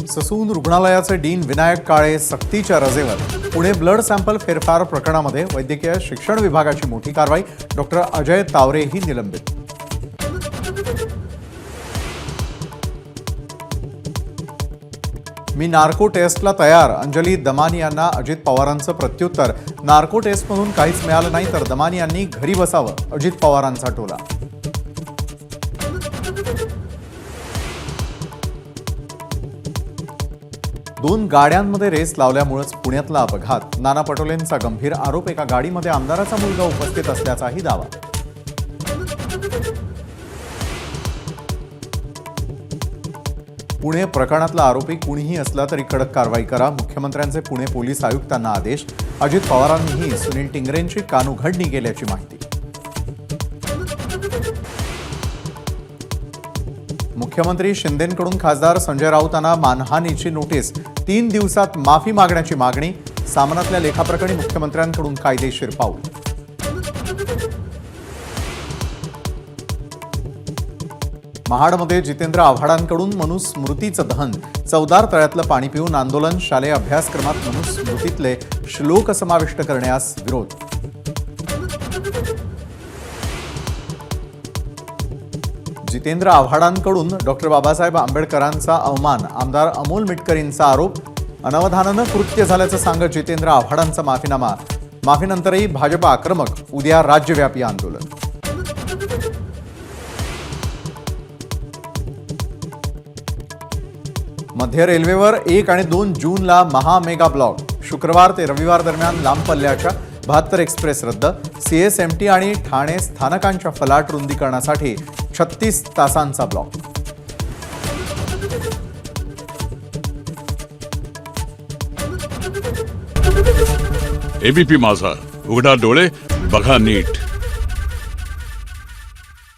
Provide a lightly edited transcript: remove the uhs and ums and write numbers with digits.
Sassoon रुग्णालयाचे dean Vinayak काळे सक्तीच्या रजेवर। पुणे ब्लड सॅम्पल फेरफार प्रकरणामध्ये वैद्यकीय शिक्षण विभागाची मोठी कारवाई। डॉक्टर अजय तावरेही निलंबित। मी नार्को टेस्टला तयार, अंजली दमानी यांना अजित पवारांचं प्रत्युत्तर। नार्को टेस्टमधून काहीच मिळालं नाही तर दमानी यांनी घरी बसावं, अजित पवारांचा टोला। दोन गाड्यांमध्ये रेस लावल्यामुळेच पुण्यातला अपघात। नाना पटोलेंचा गंभीर आरोप। एका गाडीमध्ये आमदाराचा मुलगा उपस्थित असल्याचाही दावा। पुणे प्रकरणातला आरोपी कुणीही असला तरी कडक कारवाई करा, मुख्यमंत्र्यांचे पुणे पोलीस आयुक्तांना आदेश। अजित पवारांनीही सुनील टिंगरेंची कानउघडणी केल्याची माहिती। मुख्यमंत्री शिंदेंकडून खासदार संजय राऊतांना मानहानीची नोटीस। 3 दिवसात माफी मागण्याची मागणी। सामनातल्या लेखाप्रकरणी मुख्यमंत्र्यांकडून कायदेशीर पाऊल। महाडमध्ये जितेंद्र आव्हाडांकडून मनुस्मृतीचं दहन। चौदार तळ्यातलं पाणी पिऊन आंदोलन। शालेय अभ्यासक्रमात मनुस्मृतीतले श्लोक समाविष्ट करण्यास विरोध। जितेंद्र आव्हाडांकडून डॉक्टर बाबासाहेब आंबेडकरांचा अवमान। आमदार अमोल मिटकरींचा आरोप। अनवधानानं कृत्य झाल्याचं सांगत जितेंद्र आव्हाडांचा माफीनामा। माफीनंतरही भाजप आक्रमक। उद्या राज्यव्यापी आंदोलन। मध्य रेल्वेवर 1 आणि 2 जूनला महामेगा ब्लॉक। शुक्रवार ते रविवार दरम्यान लांब पल्ल्याच्या 72 एक्सप्रेस रद्द। सीएसएमटी आणि ठाणे स्थानकांच्या फलाट रुंदीकरणासाठी 36 तासांचा ब्लॉक। एबीपी माझा, उघडा डोळे बघा नीट।